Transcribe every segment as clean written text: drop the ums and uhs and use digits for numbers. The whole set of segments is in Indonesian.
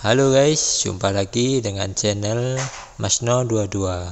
Halo guys, jumpa lagi dengan channel Masno22.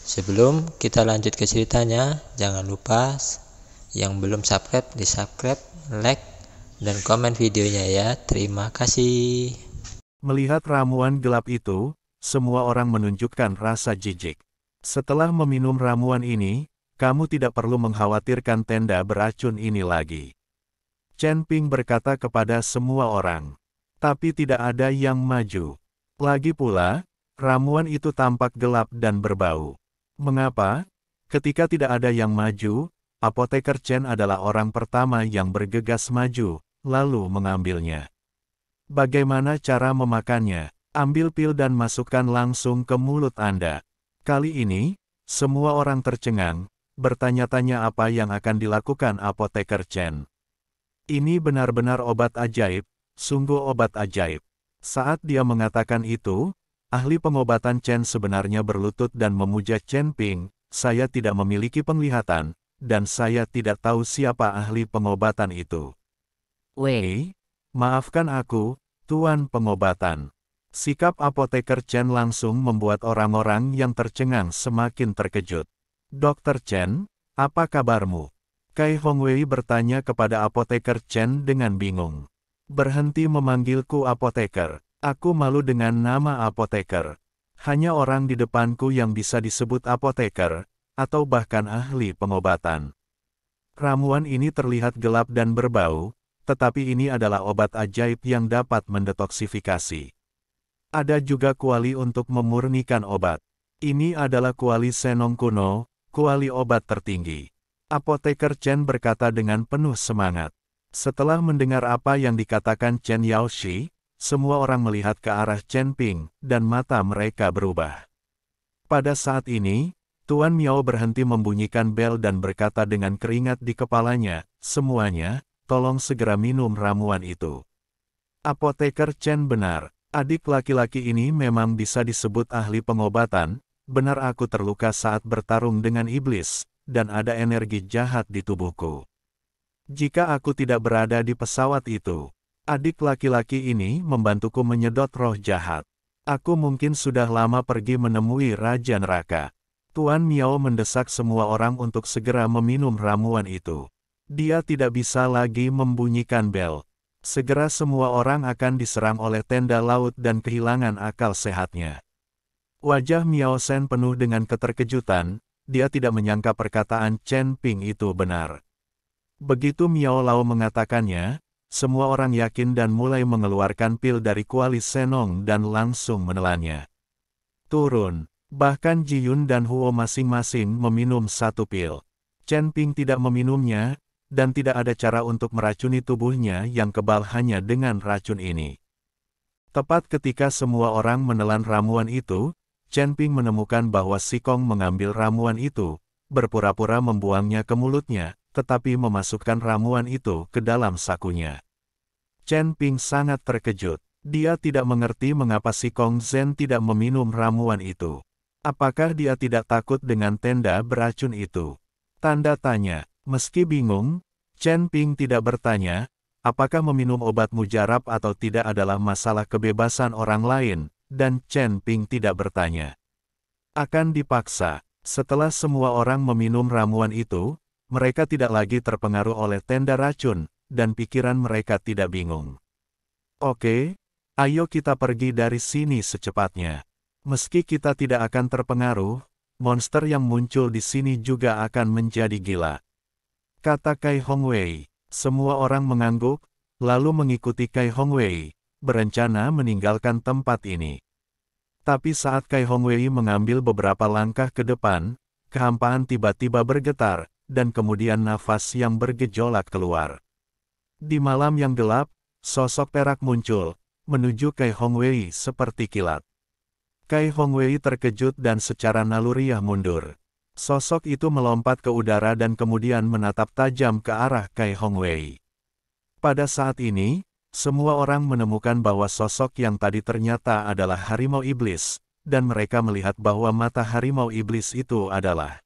Sebelum kita lanjut ke ceritanya, jangan lupa yang belum subscribe di subscribe, like, dan komen videonya ya. Terima kasih. Melihat ramuan gelap itu, semua orang menunjukkan rasa jijik. Setelah meminum ramuan ini, kamu tidak perlu mengkhawatirkan tenda beracun ini lagi. Chen Ping berkata kepada semua orang. Tapi tidak ada yang maju. Lagi pula, ramuan itu tampak gelap dan berbau. Mengapa? Ketika tidak ada yang maju, apoteker Chen adalah orang pertama yang bergegas maju, lalu mengambilnya. Bagaimana cara memakannya? Ambil pil dan masukkan langsung ke mulut Anda. Kali ini, semua orang tercengang, bertanya-tanya apa yang akan dilakukan apoteker Chen. Ini benar-benar obat ajaib, sungguh obat ajaib. Saat dia mengatakan itu, ahli pengobatan Chen sebenarnya berlutut dan memuja Chen Ping, saya tidak memiliki penglihatan, dan saya tidak tahu siapa ahli pengobatan itu. Wei, maafkan aku, Tuan Pengobatan. Sikap apoteker Chen langsung membuat orang-orang yang tercengang semakin terkejut. Dokter Chen, apa kabarmu? Kai Hongwei bertanya kepada apoteker Chen dengan bingung. Berhenti memanggilku apoteker. Aku malu dengan nama apoteker. Hanya orang di depanku yang bisa disebut apoteker, atau bahkan ahli pengobatan. Ramuan ini terlihat gelap dan berbau, tetapi ini adalah obat ajaib yang dapat mendetoksifikasi. Ada juga kuali untuk memurnikan obat. Ini adalah kuali Senong kuno, kuali obat tertinggi. Apoteker Chen berkata dengan penuh semangat. Setelah mendengar apa yang dikatakan Chen Yaoshi, semua orang melihat ke arah Chen Ping, dan mata mereka berubah. Pada saat ini, Tuan Miao berhenti membunyikan bel dan berkata dengan keringat di kepalanya, semuanya, tolong segera minum ramuan itu. Apoteker Chen benar, adik laki-laki ini memang bisa disebut ahli pengobatan, benar aku terluka saat bertarung dengan iblis, dan ada energi jahat di tubuhku. Jika aku tidak berada di pesawat itu, adik laki-laki ini membantuku menyedot roh jahat. Aku mungkin sudah lama pergi menemui Raja Neraka. Tuan Miao mendesak semua orang untuk segera meminum ramuan itu. Dia tidak bisa lagi membunyikan bel. Segera semua orang akan diserang oleh tenda laut dan kehilangan akal sehatnya. Wajah Miao Shen penuh dengan keterkejutan, dia tidak menyangka perkataan Chen Ping itu benar. Begitu Miao Lao mengatakannya, semua orang yakin dan mulai mengeluarkan pil dari kuali Senong dan langsung menelannya. Turun, bahkan Ji Yun dan Huo masing-masing meminum satu pil. Chen Ping tidak meminumnya, dan tidak ada cara untuk meracuni tubuhnya yang kebal hanya dengan racun ini. Tepat ketika semua orang menelan ramuan itu, Chen Ping menemukan bahwa Sikong mengambil ramuan itu, berpura-pura membuangnya ke mulutnya, tetapi memasukkan ramuan itu ke dalam sakunya. Chen Ping sangat terkejut. Dia tidak mengerti mengapa Sikong Zhen tidak meminum ramuan itu. Apakah dia tidak takut dengan tenda beracun itu? Tanda tanya. Meski bingung, Chen Ping tidak bertanya, apakah meminum obat mujarab atau tidak adalah masalah kebebasan orang lain, dan Chen Ping tidak bertanya. Akan dipaksa, setelah semua orang meminum ramuan itu, mereka tidak lagi terpengaruh oleh tenda racun, dan pikiran mereka tidak bingung. Oke, ayo kita pergi dari sini secepatnya. Meski kita tidak akan terpengaruh, monster yang muncul di sini juga akan menjadi gila. Kata Kai Hongwei. Semua orang mengangguk, lalu mengikuti Kai Hongwei, berencana meninggalkan tempat ini. Tapi saat Kai Hongwei mengambil beberapa langkah ke depan, kehampaan tiba-tiba bergetar, dan kemudian nafas yang bergejolak keluar. Di malam yang gelap, sosok perak muncul, menuju Kai Hongwei seperti kilat. Kai Hongwei terkejut dan secara naluriah mundur. Sosok itu melompat ke udara dan kemudian menatap tajam ke arah Kai Hongwei. Pada saat ini, semua orang menemukan bahwa sosok yang tadi ternyata adalah harimau iblis, dan mereka melihat bahwa mata harimau iblis itu adalah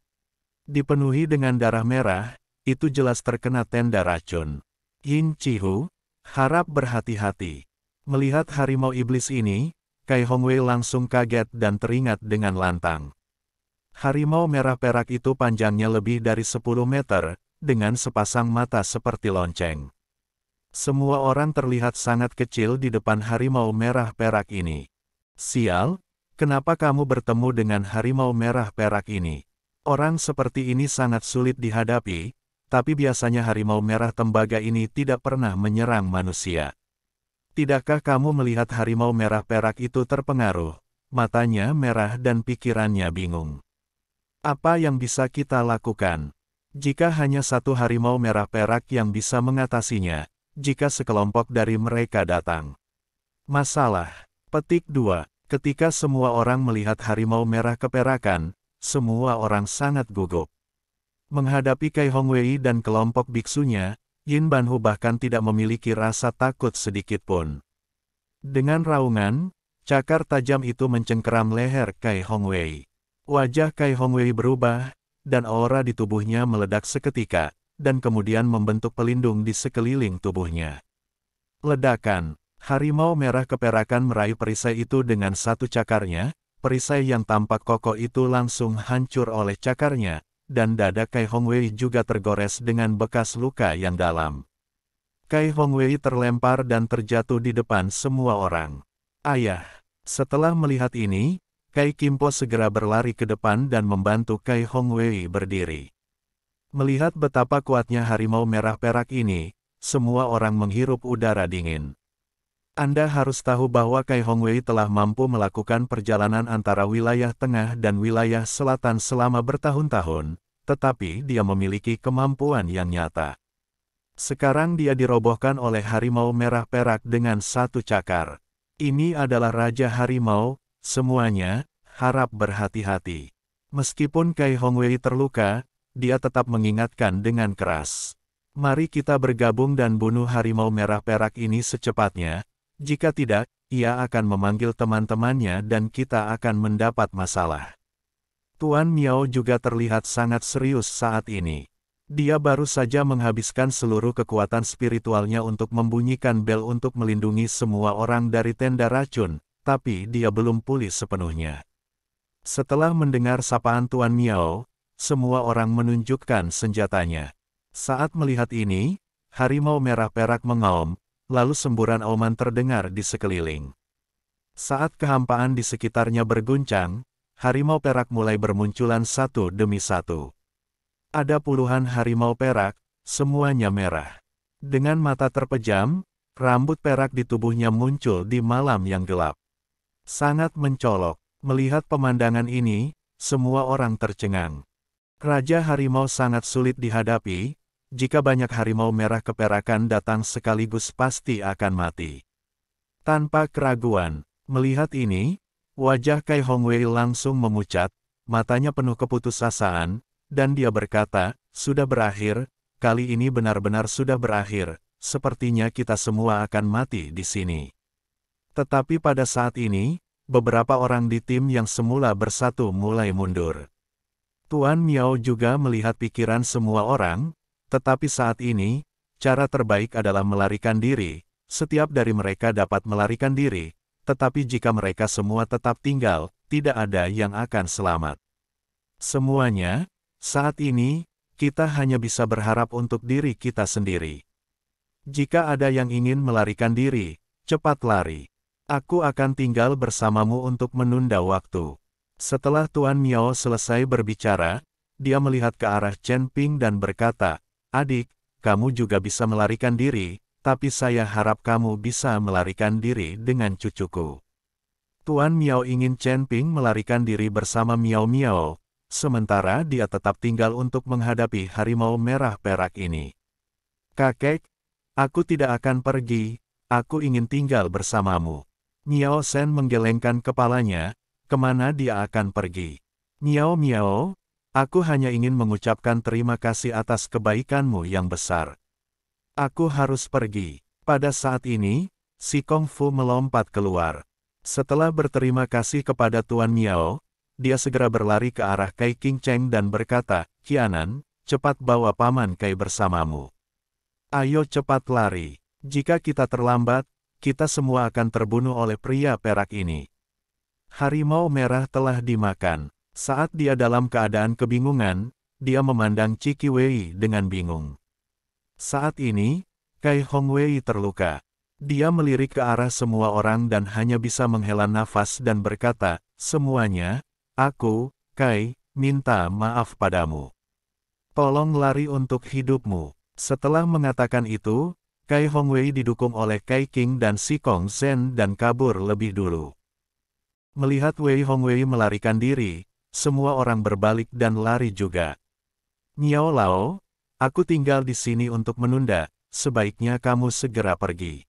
dipenuhi dengan darah merah, itu jelas terkena tenda racun. Yin Chihu, harap berhati-hati. Melihat harimau iblis ini, Kai Hongwei langsung kaget dan teringat dengan lantang. Harimau merah perak itu panjangnya lebih dari 10 meter, dengan sepasang mata seperti lonceng. Semua orang terlihat sangat kecil di depan harimau merah perak ini. Sial, kenapa kamu bertemu dengan harimau merah perak ini? Orang seperti ini sangat sulit dihadapi, tapi biasanya harimau merah tembaga ini tidak pernah menyerang manusia. Tidakkah kamu melihat harimau merah perak itu terpengaruh? Matanya merah dan pikirannya bingung. Apa yang bisa kita lakukan? Jika hanya satu harimau merah perak yang bisa mengatasinya, jika sekelompok dari mereka datang. Masalah. Petik 2. Ketika semua orang melihat harimau merah keperakan, semua orang sangat gugup. Menghadapi Kai Hongwei dan kelompok biksunya, Yin Banhu bahkan tidak memiliki rasa takut sedikit pun. Dengan raungan, cakar tajam itu mencengkeram leher Kai Hongwei. Wajah Kai Hongwei berubah, dan aura di tubuhnya meledak seketika, dan kemudian membentuk pelindung di sekeliling tubuhnya. Ledakan. Harimau merah keperakan meraih perisai itu dengan satu cakarnya, perisai yang tampak kokoh itu langsung hancur oleh cakarnya, dan dada Kai Hongwei juga tergores dengan bekas luka yang dalam. Kai Hongwei terlempar dan terjatuh di depan semua orang. Ayah! Setelah melihat ini, Kai Kimpo segera berlari ke depan dan membantu Kai Hongwei berdiri. Melihat betapa kuatnya harimau merah perak ini, semua orang menghirup udara dingin. Anda harus tahu bahwa Kai Hongwei telah mampu melakukan perjalanan antara wilayah tengah dan wilayah selatan selama bertahun-tahun, tetapi dia memiliki kemampuan yang nyata. Sekarang dia dirobohkan oleh harimau merah perak dengan satu cakar. Ini adalah Raja Harimau, semuanya, harap berhati-hati. Meskipun Kai Hongwei terluka, dia tetap mengingatkan dengan keras. Mari kita bergabung dan bunuh harimau merah perak ini secepatnya, jika tidak, ia akan memanggil teman-temannya dan kita akan mendapat masalah. Tuan Miao juga terlihat sangat serius saat ini. Dia baru saja menghabiskan seluruh kekuatan spiritualnya untuk membunyikan bel untuk melindungi semua orang dari tenda racun, tapi dia belum pulih sepenuhnya. Setelah mendengar sapaan Tuan Miao, semua orang menunjukkan senjatanya. Saat melihat ini, harimau merah perak mengaum, lalu semburan auman terdengar di sekeliling. Saat kehampaan di sekitarnya berguncang, harimau perak mulai bermunculan satu demi satu. Ada puluhan harimau perak, semuanya merah. Dengan mata terpejam, rambut perak di tubuhnya muncul di malam yang gelap. Sangat mencolok. Melihat pemandangan ini, semua orang tercengang. Raja harimau sangat sulit dihadapi, jika banyak harimau merah keperakan datang sekaligus pasti akan mati. Tanpa keraguan, melihat ini, wajah Kai Hongwei langsung memucat, matanya penuh keputusasaan, dan dia berkata, sudah berakhir, kali ini benar-benar sudah berakhir, sepertinya kita semua akan mati di sini. Tetapi pada saat ini, beberapa orang di tim yang semula bersatu mulai mundur. Tuan Miao juga melihat pikiran semua orang, tetapi saat ini, cara terbaik adalah melarikan diri. Setiap dari mereka dapat melarikan diri, tetapi jika mereka semua tetap tinggal, tidak ada yang akan selamat. Semuanya, saat ini, kita hanya bisa berharap untuk diri kita sendiri. Jika ada yang ingin melarikan diri, cepat lari. Aku akan tinggal bersamamu untuk menunda waktu. Setelah Tuan Miao selesai berbicara, dia melihat ke arah Chen Ping dan berkata, adik, kamu juga bisa melarikan diri, tapi saya harap kamu bisa melarikan diri dengan cucuku. Tuan Miao ingin Chen Ping melarikan diri bersama Miao Miao, sementara dia tetap tinggal untuk menghadapi harimau merah perak ini. Kakek, aku tidak akan pergi, aku ingin tinggal bersamamu. Miao Shen menggelengkan kepalanya, kemana dia akan pergi? Miao Miao, aku hanya ingin mengucapkan terima kasih atas kebaikanmu yang besar. Aku harus pergi. Pada saat ini, si Kung Fu melompat keluar. Setelah berterima kasih kepada Tuan Miao, dia segera berlari ke arah Kai King Cheng dan berkata, Qianan, cepat bawa Paman Kai bersamamu. Ayo cepat lari. Jika kita terlambat, kita semua akan terbunuh oleh pria perak ini. Harimau merah telah dimakan. Saat dia dalam keadaan kebingungan, dia memandang Qi Qiwei dengan bingung. Saat ini, Kai Hongwei terluka. Dia melirik ke arah semua orang dan hanya bisa menghela nafas dan berkata, "Semuanya, aku, Kai, minta maaf padamu. Tolong lari untuk hidupmu." Setelah mengatakan itu, Kai Hongwei didukung oleh Kai King dan Si Kong Zhen dan kabur lebih dulu. Melihat Wei Hongwei melarikan diri, semua orang berbalik dan lari juga. "Niao Lao, aku tinggal di sini untuk menunda, sebaiknya kamu segera pergi."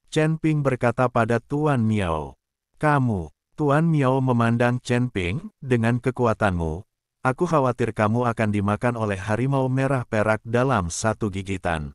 Chen Ping berkata pada Tuan Miao. "Kamu," Tuan Miao memandang Chen Ping, "dengan kekuatanmu, aku khawatir kamu akan dimakan oleh harimau merah perak dalam satu gigitan.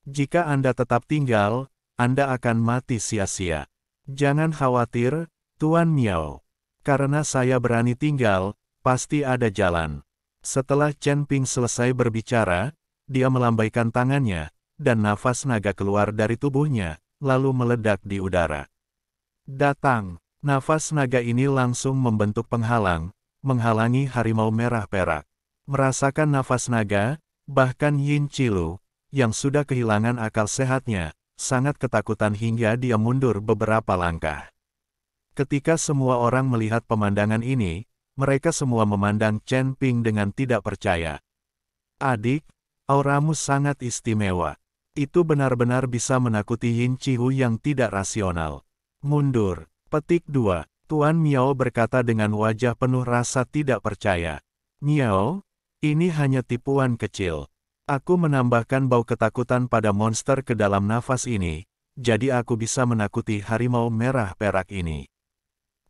Jika Anda tetap tinggal, Anda akan mati sia-sia." "Jangan khawatir, Tuan Miao. Karena saya berani tinggal, pasti ada jalan." Setelah Chen Ping selesai berbicara, dia melambaikan tangannya, dan nafas naga keluar dari tubuhnya, lalu meledak di udara. "Datang!" Nafas naga ini langsung membentuk penghalang, menghalangi harimau merah perak. Merasakan nafas naga, bahkan Yin Chilu, yang sudah kehilangan akal sehatnya, sangat ketakutan hingga dia mundur beberapa langkah. Ketika semua orang melihat pemandangan ini, mereka semua memandang Chen Ping dengan tidak percaya. "Adik, auramu sangat istimewa. Itu benar-benar bisa menakuti Yin Chihu yang tidak rasional." "Mundur." Petik 2. Tuan Miao berkata dengan wajah penuh rasa tidak percaya. "Miao, ini hanya tipuan kecil. Aku menambahkan bau ketakutan pada monster ke dalam nafas ini, jadi aku bisa menakuti harimau merah perak ini.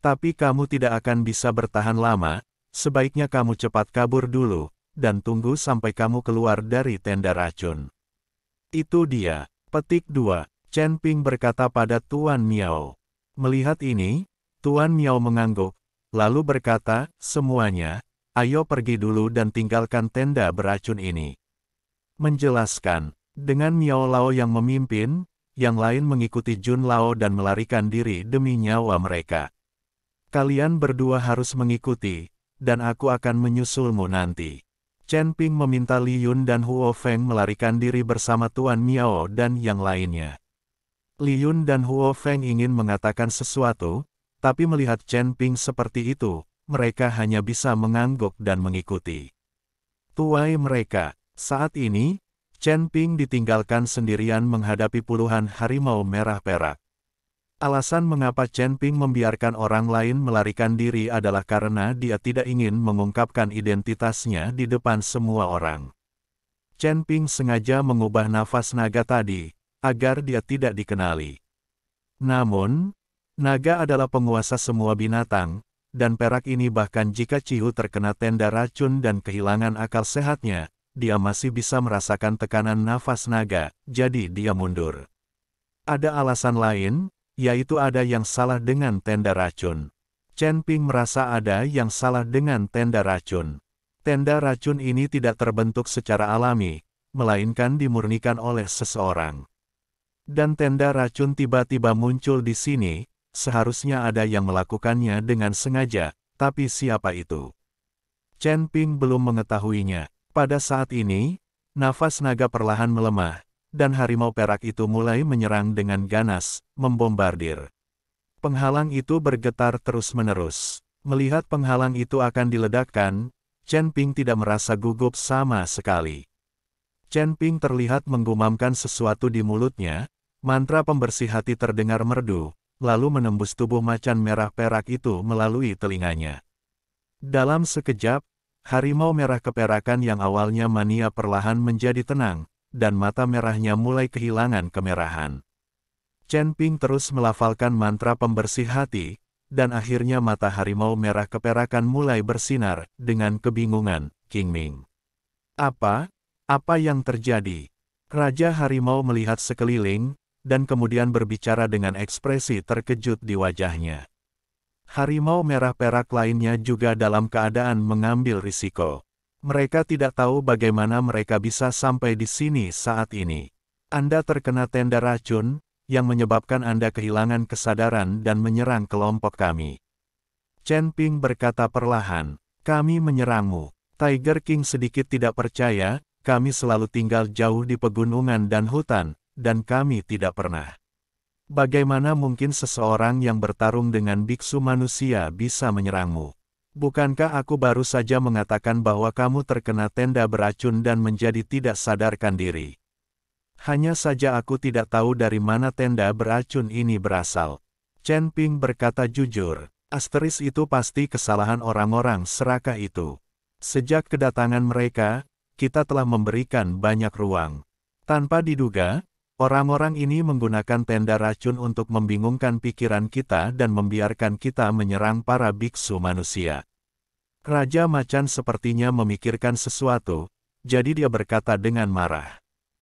Tapi kamu tidak akan bisa bertahan lama, sebaiknya kamu cepat kabur dulu, dan tunggu sampai kamu keluar dari tenda racun." "Itu dia." Petik 2. Chen Ping berkata pada Tuan Miao. Melihat ini, Tuan Miao mengangguk, lalu berkata, "Semuanya, ayo pergi dulu dan tinggalkan tenda beracun ini." Menjelaskan, dengan Miao Lao yang memimpin, yang lain mengikuti Jun Lao dan melarikan diri demi nyawa mereka. "Kalian berdua harus mengikuti, dan aku akan menyusulmu nanti." Chen Ping meminta Li Yun dan Huo Feng melarikan diri bersama Tuan Miao dan yang lainnya. Li Yun dan Huo Feng ingin mengatakan sesuatu, tapi melihat Chen Ping seperti itu, mereka hanya bisa mengangguk dan mengikuti. Tuai mereka. Saat ini, Chen Ping ditinggalkan sendirian menghadapi puluhan harimau merah perak. Alasan mengapa Chen Ping membiarkan orang lain melarikan diri adalah karena dia tidak ingin mengungkapkan identitasnya di depan semua orang. Chen Ping sengaja mengubah nafas naga tadi, agar dia tidak dikenali. Namun, naga adalah penguasa semua binatang, dan perak ini bahkan jika Chihu terkena tenda racun dan kehilangan akal sehatnya, dia masih bisa merasakan tekanan nafas naga, jadi dia mundur. Ada alasan lain, yaitu ada yang salah dengan tenda racun. Chen Ping merasa ada yang salah dengan tenda racun. Tenda racun ini tidak terbentuk secara alami, melainkan dimurnikan oleh seseorang. Dan tenda racun tiba-tiba muncul di sini, seharusnya ada yang melakukannya dengan sengaja, tapi siapa itu? Chen Ping belum mengetahuinya. Pada saat ini, nafas naga perlahan melemah, dan harimau perak itu mulai menyerang dengan ganas, membombardir. Penghalang itu bergetar terus-menerus. Melihat penghalang itu akan diledakkan, Chen Ping tidak merasa gugup sama sekali. Chen Ping terlihat menggumamkan sesuatu di mulutnya, mantra pembersih hati terdengar merdu, lalu menembus tubuh macan merah perak itu melalui telinganya. Dalam sekejap, harimau merah keperakan yang awalnya mania perlahan menjadi tenang, dan mata merahnya mulai kehilangan kemerahan. Chen Ping terus melafalkan mantra pembersih hati, dan akhirnya mata harimau merah keperakan mulai bersinar, dengan kebingungan, Qingming. Apa yang terjadi?" Raja harimau melihat sekeliling, dan kemudian berbicara dengan ekspresi terkejut di wajahnya. Harimau merah perak lainnya juga dalam keadaan mengambil risiko. Mereka tidak tahu bagaimana mereka bisa sampai di sini saat ini. "Anda terkena tenda racun, yang menyebabkan Anda kehilangan kesadaran dan menyerang kelompok kami. Chen Ping berkata perlahan, kami menyerangmu. Tiger King sedikit tidak percaya, kami selalu tinggal jauh di pegunungan dan hutan, dan kami tidak pernah. Bagaimana mungkin seseorang yang bertarung dengan biksu manusia bisa menyerangmu? Bukankah aku baru saja mengatakan bahwa kamu terkena tenda beracun dan menjadi tidak sadarkan diri? Hanya saja aku tidak tahu dari mana tenda beracun ini berasal. Chen Ping berkata jujur, itu pasti kesalahan orang-orang serakah itu. Sejak kedatangan mereka, kita telah memberikan banyak ruang. Tanpa diduga, orang-orang ini menggunakan tenda racun untuk membingungkan pikiran kita dan membiarkan kita menyerang para biksu manusia. Raja Macan sepertinya memikirkan sesuatu, jadi dia berkata dengan marah.